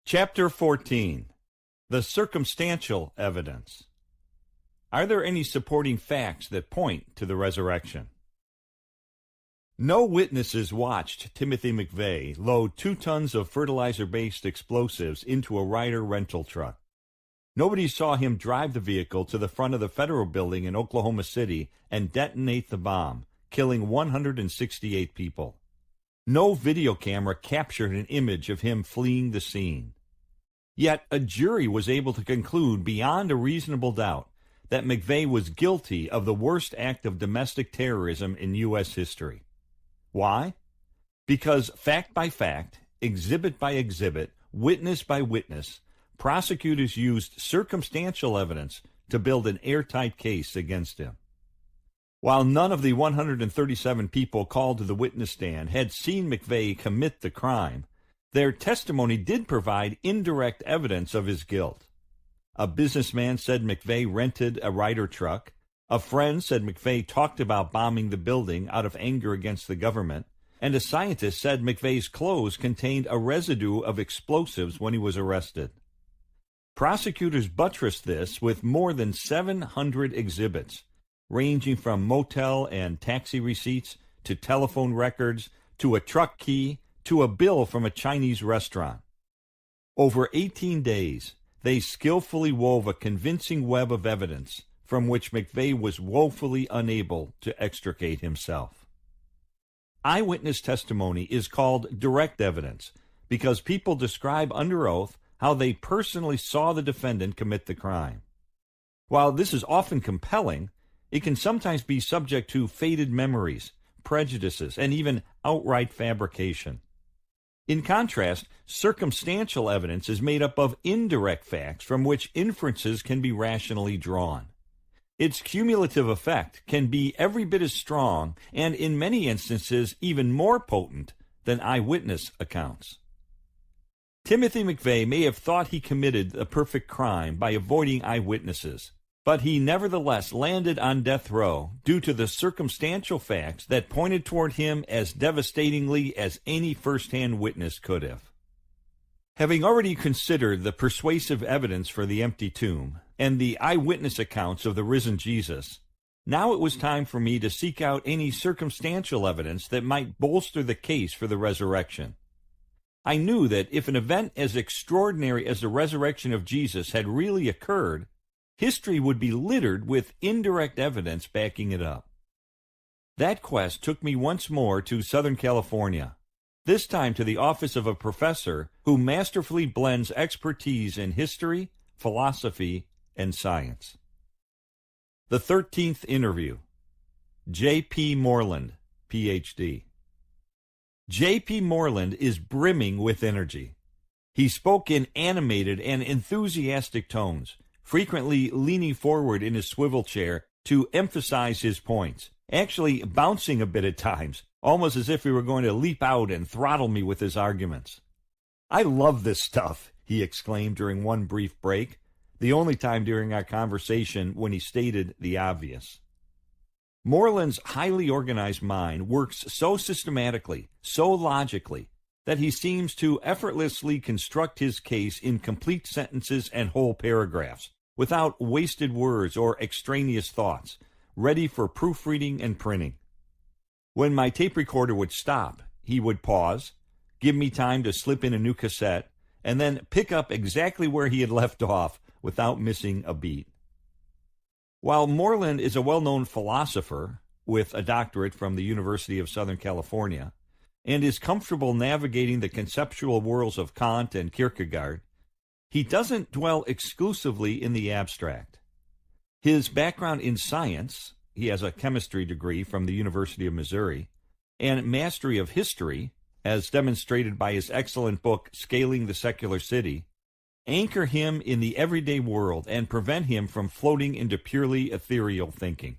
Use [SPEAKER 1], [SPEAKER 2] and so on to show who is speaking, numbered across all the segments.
[SPEAKER 1] Chapter 14. The Circumstantial Evidence. Are there any supporting facts that point to the resurrection? No witnesses watched Timothy McVeigh load 2 tons of fertilizer-based explosives into a Ryder rental truck. Nobody saw him drive the vehicle to the front of the federal building in Oklahoma City and detonate the bomb, killing 168 people. No video camera captured an image of him fleeing the scene. Yet a jury was able to conclude beyond a reasonable doubt that McVeigh was guilty of the worst act of domestic terrorism in U.S. history. Why? Because fact by fact, exhibit by exhibit, witness by witness, prosecutors used circumstantial evidence to build an airtight case against him. While none of the 137 people called to the witness stand had seen McVeigh commit the crime, their testimony did provide indirect evidence of his guilt. A businessman said McVeigh rented a Ryder truck. A friend said McVeigh talked about bombing the building out of anger against the government. And a scientist said McVeigh's clothes contained a residue of explosives when he was arrested. Prosecutors buttressed this with more than 700 exhibits, ranging from motel and taxi receipts to telephone records to a truck key to a bill from a Chinese restaurant. Over 18 days, they skillfully wove a convincing web of evidence from which McVeigh was woefully unable to extricate himself. Eyewitness testimony is called direct evidence because people describe under oath how they personally saw the defendant commit the crime. While this is often compelling, it can sometimes be subject to faded memories, prejudices, and even outright fabrication. In contrast, circumstantial evidence is made up of indirect facts from which inferences can be rationally drawn. Its cumulative effect can be every bit as strong and, in many instances, even more potent than eyewitness accounts. Timothy McVeigh may have thought he committed the perfect crime by avoiding eyewitnesses, but he nevertheless landed on death row due to the circumstantial facts that pointed toward him as devastatingly as any first-hand witness could have. Having already considered the persuasive evidence for the empty tomb and the eyewitness accounts of the risen Jesus, now it was time for me to seek out any circumstantial evidence that might bolster the case for the resurrection. I knew that if an event as extraordinary as the resurrection of Jesus had really occurred, history would be littered with indirect evidence backing it up. That quest took me once more to Southern California, this time to the office of a professor who masterfully blends expertise in history, philosophy, and science. The 13th interview. J.P. Moreland, Ph.D. J.P. Moreland is brimming with energy. He spoke in animated and enthusiastic tones, frequently leaning forward in his swivel chair to emphasize his points, actually bouncing a bit at times, almost as if he were going to leap out and throttle me with his arguments. "I love this stuff," he exclaimed during one brief break, the only time during our conversation when he stated the obvious. Moreland's highly organized mind works so systematically, so logically, that he seems to effortlessly construct his case in complete sentences and whole paragraphs, without wasted words or extraneous thoughts, ready for proofreading and printing. When my tape recorder would stop, he would pause, give me time to slip in a new cassette, and then pick up exactly where he had left off without missing a beat. While Moreland is a well-known philosopher with a doctorate from the University of Southern California, and is comfortable navigating the conceptual worlds of Kant and Kierkegaard, he doesn't dwell exclusively in the abstract. His background in science, he has a chemistry degree from the University of Missouri, and mastery of history, as demonstrated by his excellent book Scaling the Secular City, anchor him in the everyday world and prevent him from floating into purely ethereal thinking.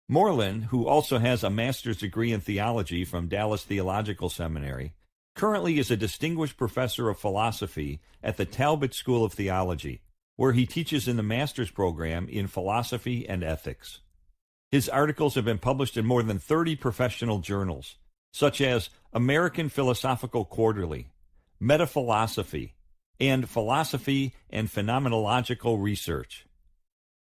[SPEAKER 1] Moreland, who also has a master's degree in theology from Dallas Theological Seminary, currently is a distinguished professor of philosophy at the Talbot School of Theology, where he teaches in the master's program in philosophy and ethics. His articles have been published in more than 30 professional journals, such as American Philosophical Quarterly, Metaphilosophy, and philosophy and phenomenological research.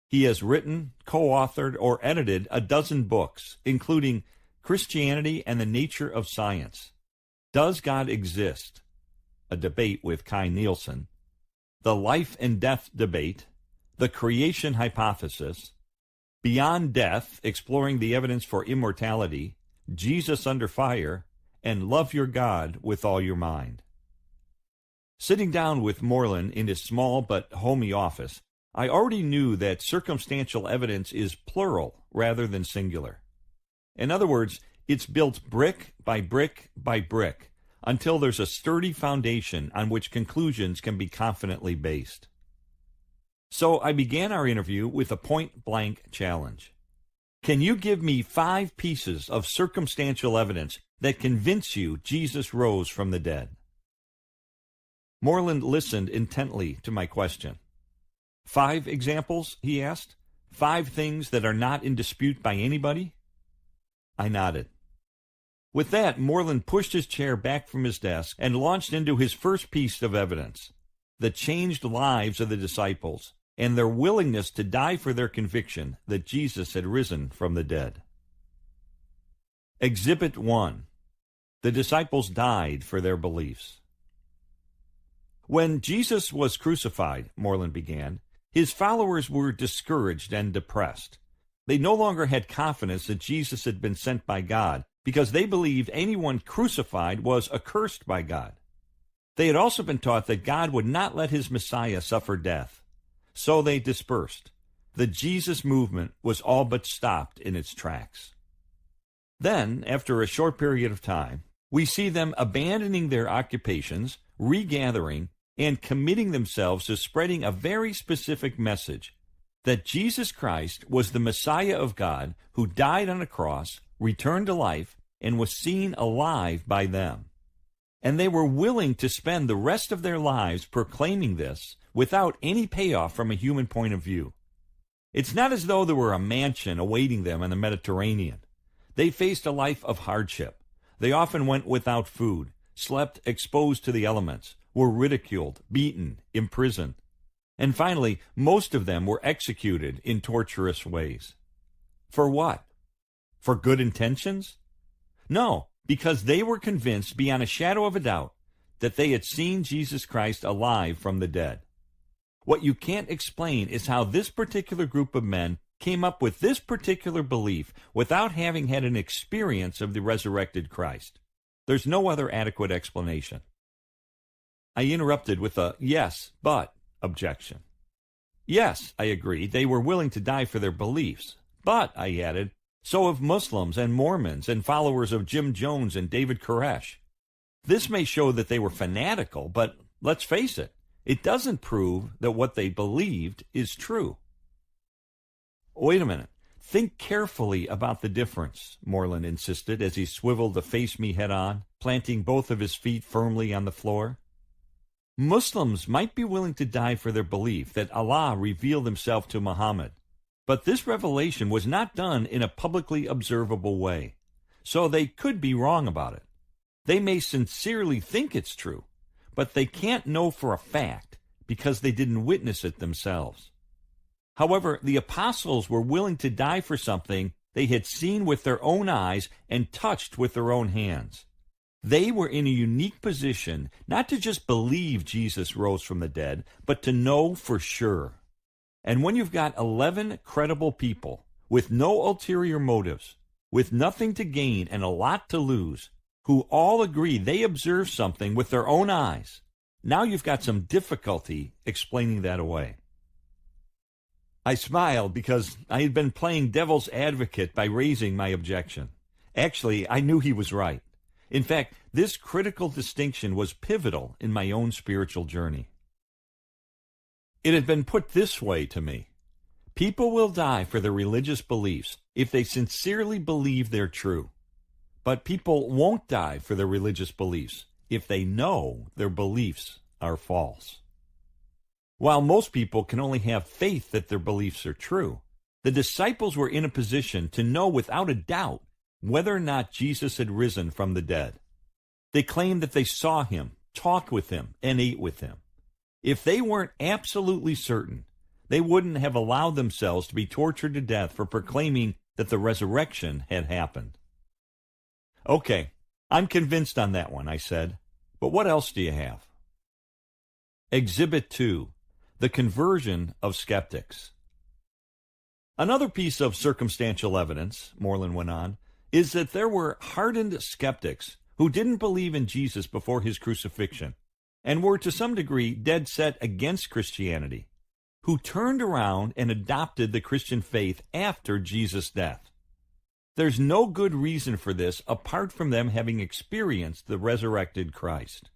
[SPEAKER 1] He has written, co-authored, or edited a dozen books, including Christianity and the Nature of Science, Does God Exist? A debate with Kai Nielsen, The Life and Death Debate, The Creation Hypothesis, Beyond Death, Exploring the Evidence for Immortality, Jesus Under Fire, and Love Your God with All Your Mind. Sitting down with Moreland in his small but homey office, I already knew that circumstantial evidence is plural rather than singular. In other words, it's built brick by brick by brick until there's a sturdy foundation on which conclusions can be confidently based. So I began our interview with a point-blank challenge. Can you give me 5 pieces of circumstantial evidence that convince you Jesus rose from the dead? Moreland listened intently to my question. 5 examples, he asked? 5 things that are not in dispute by anybody? I nodded. With that, Moreland pushed his chair back from his desk and launched into his first piece of evidence, the changed lives of the disciples and their willingness to die for their conviction that Jesus had risen from the dead. Exhibit 1. The disciples died for their beliefs. When Jesus was crucified, Moreland began, his followers were discouraged and depressed. They no longer had confidence that Jesus had been sent by God because they believed anyone crucified was accursed by God. They had also been taught that God would not let his Messiah suffer death. So they dispersed. The Jesus movement was all but stopped in its tracks. Then, after a short period of time, we see them abandoning their occupations, regathering, and committing themselves to spreading a very specific message, that Jesus Christ was the Messiah of God who died on a cross, returned to life, and was seen alive by them. And they were willing to spend the rest of their lives proclaiming this without any payoff from a human point of view. It's not as though there were a mansion awaiting them in the Mediterranean. They faced a life of hardship. They often went without food, slept exposed to the elements, were ridiculed, beaten, imprisoned. And finally, most of them were executed in torturous ways. For what? For good intentions? No, because they were convinced beyond a shadow of a doubt that they had seen Jesus Christ alive from the dead. What you can't explain is how this particular group of men came up with this particular belief without having had an experience of the resurrected Christ. There's no other adequate explanation. I interrupted with a yes, but objection. Yes, I agreed, they were willing to die for their beliefs. But, I added, so have Muslims and Mormons and followers of Jim Jones and David Koresh. This may show that they were fanatical, but let's face it, it doesn't prove that what they believed is true. Wait a minute. Think carefully about the difference, Moreland insisted as he swiveled to face me head-on, planting both of his feet firmly on the floor. Muslims might be willing to die for their belief that Allah revealed himself to Muhammad, but this revelation was not done in a publicly observable way, so they could be wrong about it. They may sincerely think it's true, but they can't know for a fact because they didn't witness it themselves. However, the apostles were willing to die for something they had seen with their own eyes and touched with their own hands. They were in a unique position not to just believe Jesus rose from the dead, but to know for sure. And when you've got 11 credible people with no ulterior motives, with nothing to gain and a lot to lose, who all agree they observed something with their own eyes, now you've got some difficulty explaining that away. I smiled because I had been playing devil's advocate by raising my objection. Actually, I knew he was right. In fact, this critical distinction was pivotal in my own spiritual journey. It had been put this way to me. People will die for their religious beliefs if they sincerely believe they're true. But people won't die for their religious beliefs if they know their beliefs are false. While most people can only have faith that their beliefs are true, the disciples were in a position to know without a doubt whether or not Jesus had risen from the dead. They claimed that they saw him, talked with him, and ate with him. If they weren't absolutely certain, they wouldn't have allowed themselves to be tortured to death for proclaiming that the resurrection had happened. Okay, I'm convinced on that one, I said. But what else do you have? Exhibit 2, the conversion of skeptics. Another piece of circumstantial evidence, Moreland went on, is that there were hardened skeptics who didn't believe in Jesus before his crucifixion and were to some degree dead set against Christianity, who turned around and adopted the Christian faith after Jesus' death. There's no good reason for this apart from them having experienced the resurrected Christ.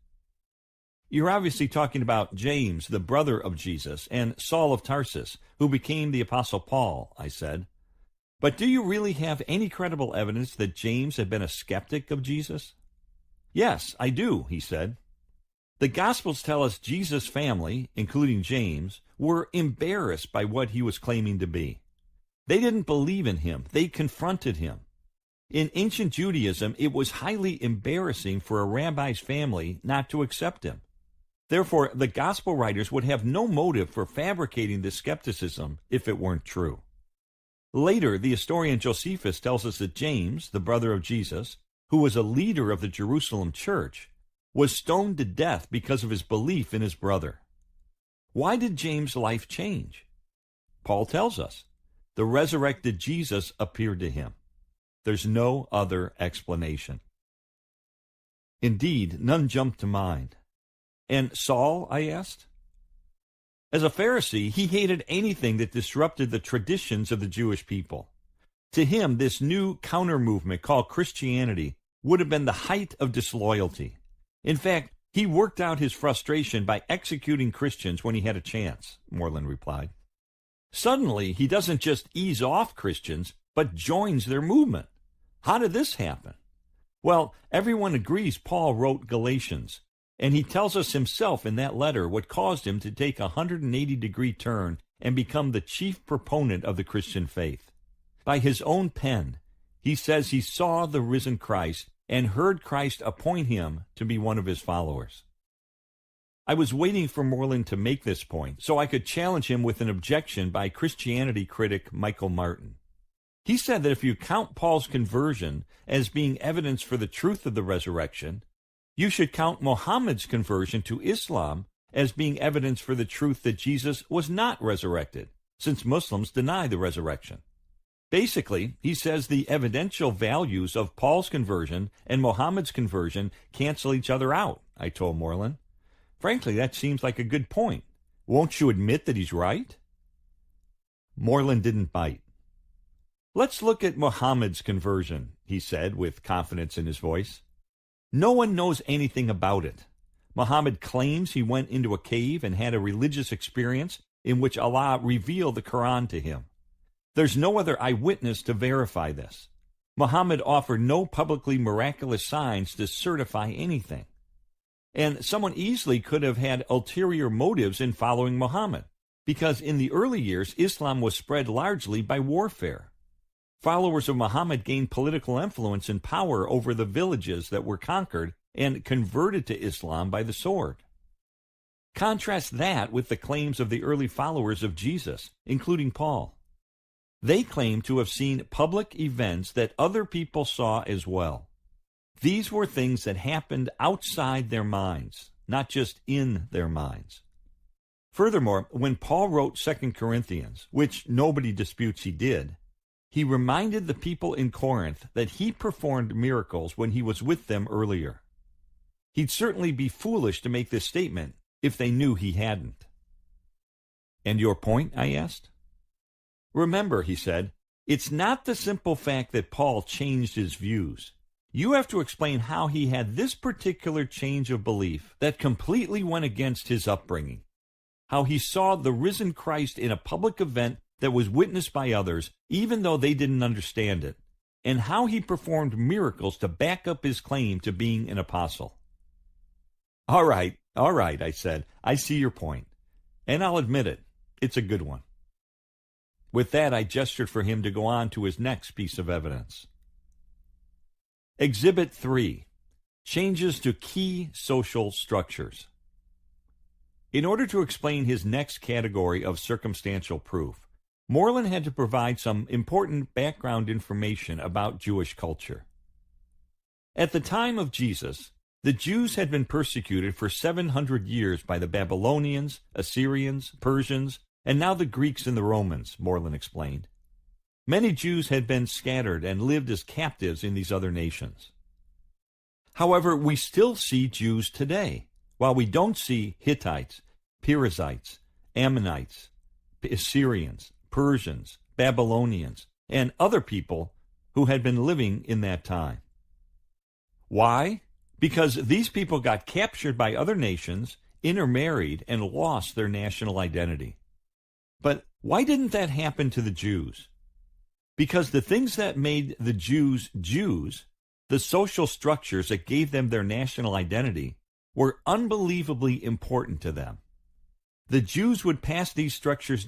[SPEAKER 1] You're obviously talking about James, the brother of Jesus, and Saul of Tarsus, who became the Apostle Paul, I said. But do you really have any credible evidence that James had been a skeptic of Jesus? Yes, I do, he said. The Gospels tell us Jesus' family, including James, were embarrassed by what he was claiming to be. They didn't believe in him. They confronted him. In ancient Judaism, it was highly embarrassing for a rabbi's family not to accept him. Therefore, the Gospel writers would have no motive for fabricating this skepticism if it weren't true. Later, the historian Josephus tells us that James, the brother of Jesus, who was a leader of the Jerusalem church, was stoned to death because of his belief in his brother. Why did James' life change? Paul tells us. The resurrected Jesus appeared to him. There's no other explanation. Indeed, none jumped to mind. And Saul, I asked? As a Pharisee, he hated anything that disrupted the traditions of the Jewish people. To him, this new counter-movement called Christianity would have been the height of disloyalty. In fact, he worked out his frustration by executing Christians when he had a chance, Moreland replied. Suddenly, he doesn't just ease off Christians, but joins their movement. How did this happen? Well, everyone agrees Paul wrote Galatians, and he tells us himself in that letter what caused him to take a 180-degree turn and become the chief proponent of the Christian faith. By his own pen, he says he saw the risen Christ and heard Christ appoint him to be one of his followers. I was waiting for Moreland to make this point so I could challenge him with an objection by Christianity critic Michael Martin. He said that if you count Paul's conversion as being evidence for the truth of the resurrection, you should count Muhammad's conversion to Islam as being evidence for the truth that Jesus was not resurrected, since Muslims deny the resurrection. Basically, he says the evidential values of Paul's conversion and Muhammad's conversion cancel each other out, I told Moreland. Frankly, that seems like a good point. Won't you admit that he's right? Moreland didn't bite. Let's look at Muhammad's conversion, he said with confidence in his voice. No one knows anything about it. Muhammad claims he went into a cave and had a religious experience in which Allah revealed the Quran to him. There's no other eyewitness to verify this. Muhammad offered no publicly miraculous signs to certify anything. And someone easily could have had ulterior motives in following Muhammad, because in the early years, Islam was spread largely by warfare. Followers of Muhammad gained political influence and power over the villages that were conquered and converted to Islam by the sword. Contrast that with the claims of the early followers of Jesus, including Paul. They claim to have seen public events that other people saw as well. These were things that happened outside their minds, not just in their minds. Furthermore, when Paul wrote 2 Corinthians, which nobody disputes he did, he reminded the people in Corinth that he performed miracles when he was with them earlier. He'd certainly be foolish to make this statement if they knew he hadn't. And your point, I asked? Remember, he said, it's not the simple fact that Paul changed his views. You have to explain how he had this particular change of belief that completely went against his upbringing, how he saw the risen Christ in a public event that was witnessed by others, even though they didn't understand it, and how he performed miracles to back up his claim to being an apostle. All right, I said. I see your point, and I'll admit it. It's a good one. With that, I gestured for him to go on to his next piece of evidence. Exhibit 3, changes to key social structures. In order to explain his next category of circumstantial proof, Moreland had to provide some important background information about Jewish culture. At the time of Jesus, the Jews had been persecuted for 700 years by the Babylonians, Assyrians, Persians, and now the Greeks and the Romans, Moreland explained. Many Jews had been scattered and lived as captives in these other nations. However, we still see Jews today, while we don't see Hittites, Perizzites, Ammonites, Assyrians, Persians, Babylonians, and other people who had been living in that time. Why? Because these people got captured by other nations, intermarried, and lost their national identity. But why didn't that happen to the Jews? Because the things that made the Jews Jews, the social structures that gave them their national identity, were unbelievably important to them. The Jews would pass these structures